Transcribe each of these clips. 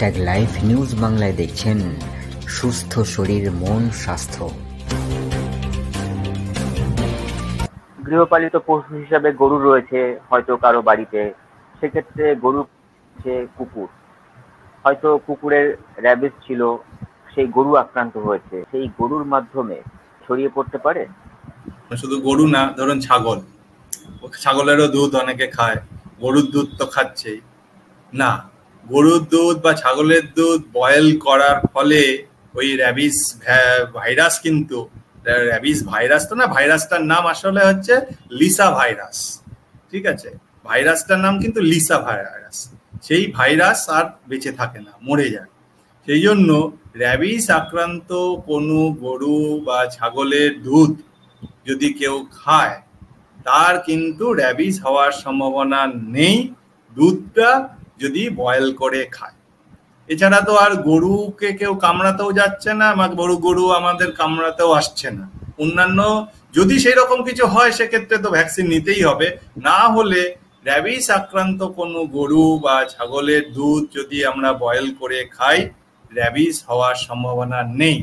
Live news বাংলায় দেখছেন সুস্থ শরীর মন স্বাস্থ্য। গৃহপালিত পশু হিসাবে গরু রয়েছে হয়তো কারো বাড়িতে, সেক্ষেত্রে গরু হচ্ছে কুকুর, হয়তো কুকুরের র্যাবিস ছিল, সেই গরু আক্রান্ত হয়েছে, সেই গরুর মাধ্যমে ছড়িয়ে পড়তে পারে। শুধু গরু না, ধরুন ছাগল, ছাগলেরও দুধ অনেকে খায়, গরুর দুধ তো খাচ্ছেই না। গরুর দুধ বা ছাগলের দুধ বয়েল করার ফলে ওই র্যাবিস ভাইরাস, কিন্তু র্যাবিস ভাইরাস তো না, ভাইরাসটার নাম আসলে হচ্ছে লিসা ভাইরাস, ঠিক আছে? ভাইরাসটার নাম কিন্তু লিসা ভাইরাস। সেই ভাইরাস আর বেঁচে থাকে না, মরে যায়। সেই জন্য র্যাবিস আক্রান্ত কোনো গরু বা ছাগলের দুধ যদি কেউ খায়, তার কিন্তু র্যাবিস হওয়ার সম্ভাবনা নেই, দুধটা যদি বয়েল করে খায়। এছাড়া তো আর গরুকে কেউ কামড়াতেও যাচ্ছে না, গরু আমাদের কামড়াতেও আসছে না। অন্যান্য যদি সেই রকম কিছু হয়, সেক্ষেত্রে তো ভ্যাকসিন নিতেই হবে। না হলে র্যাবিস আক্রান্ত কোনো গরু বা ছাগলের দুধ যদি আমরা বয়েল করে খাই, র্যাবিস হওয়ার সম্ভাবনা নেই।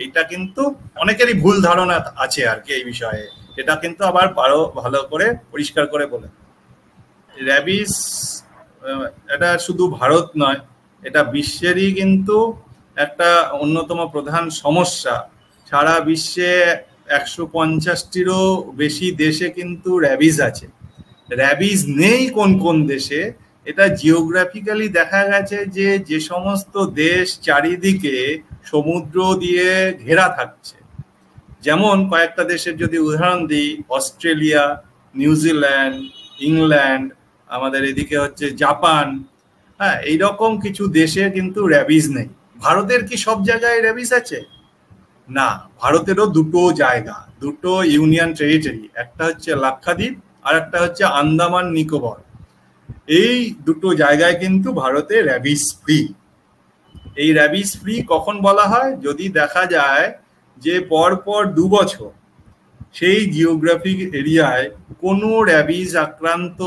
এটা কিন্তু অনেকেরই ভুল ধারণা আছে আর কি এই বিষয়ে। এটা কিন্তু আবার ভালো করে পরিষ্কার করে বলে, র্যাবিস এটা শুধু ভারত নয়, এটা বিশ্বেরই কিন্তু একটা অন্যতম প্রধান সমস্যা। সারা বিশ্বে 150টিরও বেশি দেশে কিন্তু র্যাবিস আছে। র্যাবিস নেই কোন কোন দেশে, এটা জিওগ্রাফিক্যালি দেখা গেছে যে সমস্ত দেশ চারিদিকে সমুদ্র দিয়ে ঘেরা থাকছে, যেমন কয়েকটা দেশের যদি উদাহরণ দিই, অস্ট্রেলিয়া, নিউজিল্যান্ড, ইংল্যান্ড, আমাদের এদিকে হচ্ছে জাপান, হ্যাঁ, এইরকম কিছু দেশে কিন্তু র্যাবিস নেই। ভারতের কি সব জায়গায় র্যাবিস আছে? না, ভারতেরও দুটো ইউনিয়ন টেরিটরি, একটা হচ্ছে লাক্ষাদ্বীপ আর একটা হচ্ছে আন্দামান নিকোবর। এই দুটো জায়গায় কিন্তু ভারতে র্যাবিস ফ্রি। এই র্যাবিস ফ্রি কখন বলা হয়? যদি দেখা যায় যে পরপর 2 বছর সেই জিওগ্রাফিক এরিয়ায় কোনো র্যাবিস আক্রান্ত,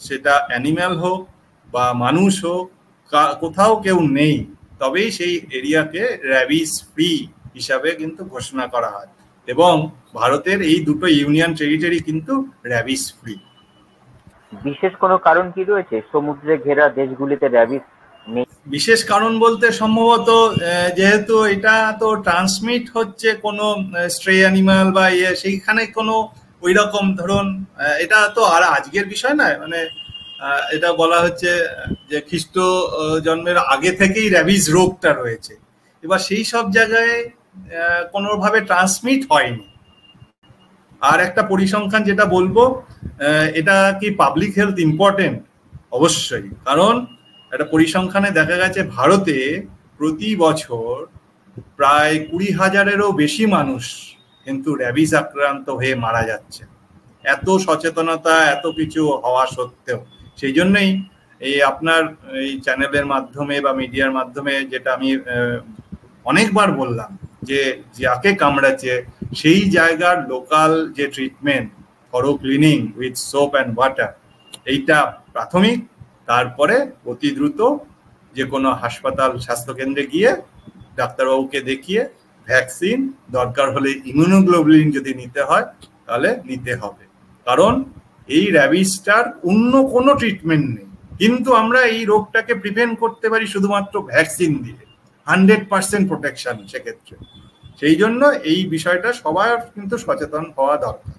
সেটা অ্যানিম্যাল হোক বা মানুষ হোক, কোথাও কেউ নেই, তবেই সেই এরিয়াকে র্যাবিস ফ্রি হিসাবে কিন্তু ঘোষণা করা হয়। এবং ভারতের এই দুটো ইউনিয়ন টেরিটরি কিন্তু র্যাবিস ফ্রি। বিশেষ কোনো কারণ কি রয়েছে সমুদ্রে ঘেরা দেশগুলিতে র্যাবিস নেই? বিশেষ কারণ বলতে সম্ভবত যেহেতু এটা তো ট্রান্সমিট হচ্ছে কোনো স্ট্রে অ্যানিমাল বা সেইখানে কোনো ওই রকম, ধরুন এটা তো আর আজকের বিষয় নয়, মানে এটা বলা হচ্ছে যে খ্রিস্ট জন্মের আগে থেকেই র্যাবিস রোগটা রয়েছে। এবার সেই সব জায়গায় কোনোভাবে ট্রান্সমিট হয়নি। আর একটা পরিসংখ্যান যেটা বলবো, এটা কি পাবলিক হেলথ ইম্পর্টেন্ট? অবশ্যই, কারণ একটা পরিসংখ্যানে দেখা গেছে ভারতে প্রতি বছর প্রায় 20,000-এরও বেশি মানুষ কিন্তু র্যাবিস আক্রান্ত হয়ে মারা যাচ্ছে। এত সচেতনতা, এত কিছু হওয়া সত্ত্বেও। সেই জন্যই এই আপনার এই চ্যানেলের মাধ্যমে বা মিডিয়ার মাধ্যমে যেটা আমি অনেকবার বললাম, যে যাকে কামড়াচ্ছে সেই জায়গার লোকাল যে treatment, thorough cleaning with soap and water, এইটা প্রাথমিক। তারপরে অতি দ্রুত যে কোনো হাসপাতাল, স্বাস্থ্যকেন্দ্রে গিয়ে ডাক্তারবাবুকে দেখিয়ে ভ্যাকসিন, দরকার হলে ইমিউনোগ্লোবুলিন যদি নিতে হয় তাহলে নিতে হবে। কারণ এই র্যাবিসটার অন্য কোনো ট্রিটমেন্ট নেই, কিন্তু আমরা এই রোগটাকে প্রিভেন্ট করতে পারি শুধুমাত্র ভ্যাকসিন দিয়ে, 100% প্রোটেকশন সেক্ষেত্রে। সেই জন্য এই বিষয়টা সবার কিন্তু সচেতন হওয়া দরকার।